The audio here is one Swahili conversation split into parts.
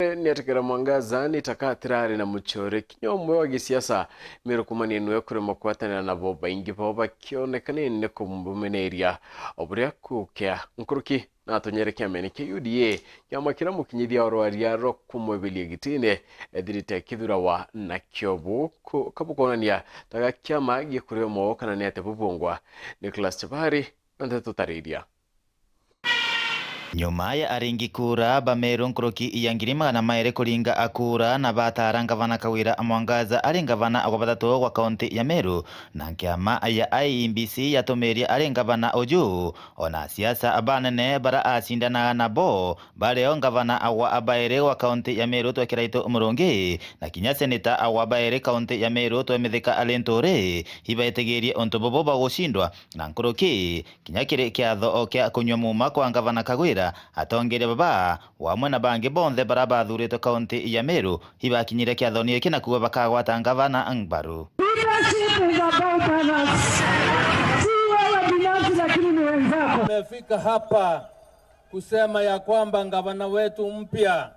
Niatakira mwangaza nitakaa tirari na muchore kinyomwe wa gisiasa mero kumaninu kure makwatanira nabo baingi babo bakionekana ne kumbumeneria oburia kukea nkuruki natonyereka meneke UDA yamakira mukinyiria orwaria ro kumwebelie gitine edirite kithurawa na kyobu kabukonania tagakyama gikure mo kana nete bubungwa Nicholas Chabari ndatutariria nyuma ya aringi kura Bameru nkuruki iyangiri magana maere kuringa akura na batara ngavana Kawira Mwangaza ari ngavana wa batatu wa kaunti ya Meru na nkiama ya IEBC yatumiria ari ngavana Oju ona siasa abanene bara asindana nabo bareo ngavana wa Abaere wa kaunti ya Meru twekiraito umurungi na kinya seneta wa Abaere kaunti ya Meru twemithika Alentore hibaitegerie ontobobo bagushindwa na nkuruki kinya kire kiatho kya kunywa muma kwa ngavana Kawira atongere baba wamwe na bangi bonthe bara bathurito kaunti ya Meru hibakinyire kiathoni iki na kuwa bakagwata ngavana Angbaru. Tumefika hapa kusema ya kwamba ngavana wetu mpya,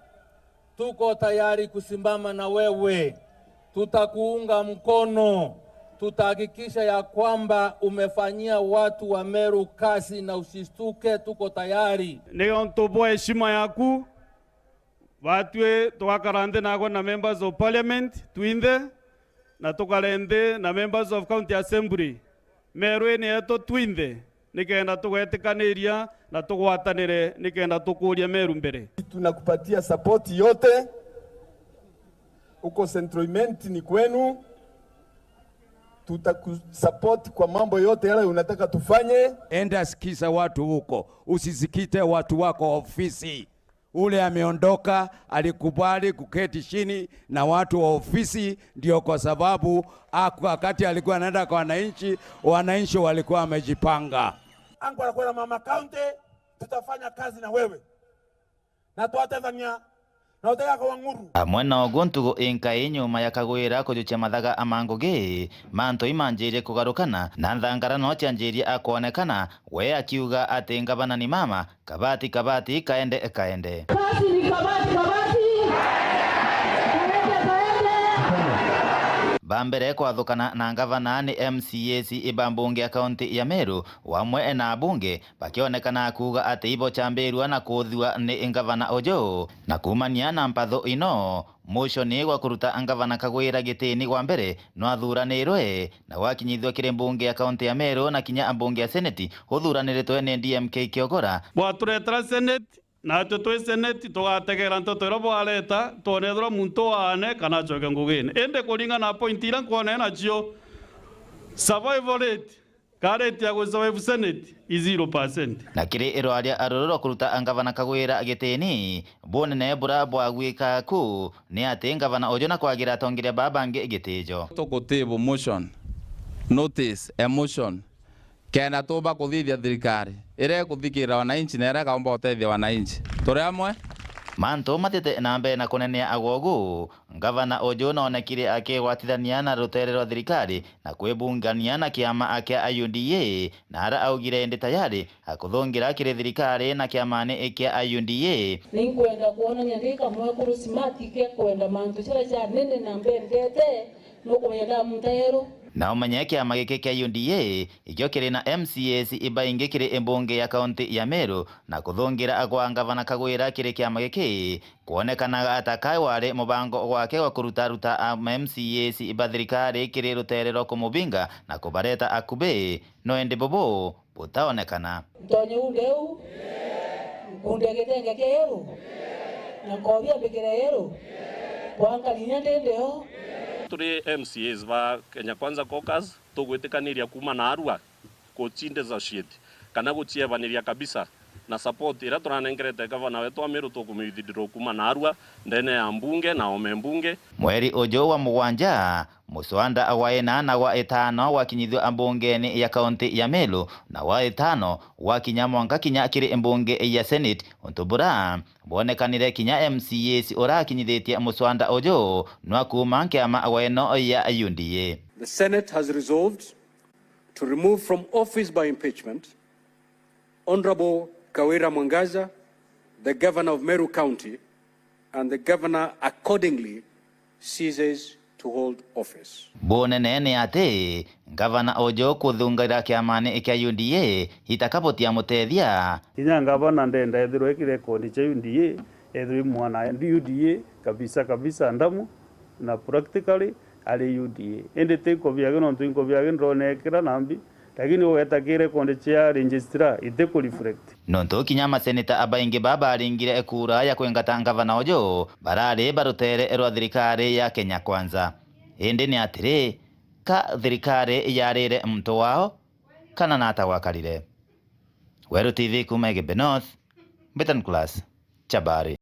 tuko tayari kusimama na wewe, tutakuunga mkono, tutahakikisha ya kwamba umefanyia watu wa Meru kazi na usistuke, tuko tayari. Ndio ntoboa heshima yaku watwe tuwakarande nago na members of parliament twinde na tukarende na members of county assembly Meru ni eto twinde nikenda tugwetikaniria na tugwatanire nikenda tukuria Meru mbere. Tunakupatia support yote uko Centroiment ni kwenu, tutakusupport kwa mambo yote yale unataka tufanye. Enda sikiza watu huko, usisikite watu wako ofisi. Ule ameondoka alikubali kuketi chini na watu wa ofisi, ndio kwa sababu wakati alikuwa anaenda kwa wananchi walikuwa wamejipanga. Angwa kwa mama county tutafanya kazi na wewe na tuatethania na utaka kwa nguru amwena oguntugo inkai nyuma ya Kagwira kujucha mathaga amangugi manto imanjire kugarukana na nthangara cianjirie akonekana we akiuga ati ngavana ni mama kabati kaende kazi ni kabati bambere kwathukana na ngavana ni MCAC ibambunge kaunti ya Meru wamwe na bunge bakionekana kuga ati ibo chambirwa na kuthiwa ni ngavana Ojo na kumania na mpatho ino musho ni gwa kuruta ngavana Kagwira gitini kwa mbere no athuranirwe na wakinyithwa kire mbunge ya kaunti ya Meru na kinya ambunge ya seneti huthuraniritwe ni DMK Kiogora bwaturetera seneti na twe seneti tugategera ntoto robo aleta tonethro muntu wane kana choke ngugine ende kuringa na point ira kwone na cio survival rate kareti ya survive senate is 0%. na kire irwaria arororo kuruta ngavana Kagwira gitini bonene bura bwagwika ku ni ati ngavana Ojo na kwagira tongire babange gitijo tokotebo motion notice emotion kena toba kuthithia thirikari ire kuthikira wananchi na ire kaomba utethia wananchi turi amwe manto matete nambe na kunenea agogu ngavana Ojo na onekire akigwatithania na rutere rwa thirikari na kwibungania na kiama akia UDA na ara augire ndi tayari akuthungira kire thirikari na kiamani ikia UDA ni kwenda kuona nyandika mwe kuru smart ke kwenda mantu chira cha nene na mbendete no kwenda mutero na umanye kiama giki kia UDA ikio kiri na MCAC ibaingi kiri imbunge ya kaunti ya Meru na kuthungira agwa ngavana Kagwira kiri kiama giki kuonekana atakai wari mubango wake wa kuruta MCAC ibathirikari kiri rutere rwa kumubinga na kubareta akube no endi bobo butaonekana tonye udeu undegete kero na kobia bikirero kuangalia ndendeo turi MCAs va Kenya Kwanza Caucus tugwitikaniria kuma na Arua kuchinde za shit kana guchievaniria kabisa na support ira turanengerete gavana wetu Meru tukumithidiro kuma na Arua ndene ya mbunge na omembunge mweri Ojo wa mugwanja muswanda awaena na wa etano wakinyithio ambungeni ya kaunti ya Meru na wa etano wakinya Mwanga kinya kiri mbunge ya senate untubura bonekanire kinya MCAC ora kinyithitie muswanda Ojo no kuma kiama aweno ya UDA. The Senate has resolved to remove from office by impeachment Honorable Kawira Mwangaza, the governor of Meru County, and the governor accordingly ceases to hold office. Bonene nĩ atĩ Gavana Ojo kũthungaira kĩama-inĩ kĩa UDA itakapotia mũteithia. Inya gavana ndenda ethirwo record cha UDA ethirwo mwana UDA kabisa ndamu na practically ali UDA ende teko byage no twinko byage ndronekera nambi lakini wetakire konde cha registrar iteko reflect nonto kinyama seneta abaingi baba aringire ekura ya kwengata Gavana Ojo barare barutere rwa thirikari ya Kenya Kwanza ende ni atire ka thirikari yarire mto wao kana natawakarire. Weru TV kuma Egebe North, Betan Class, Chabari.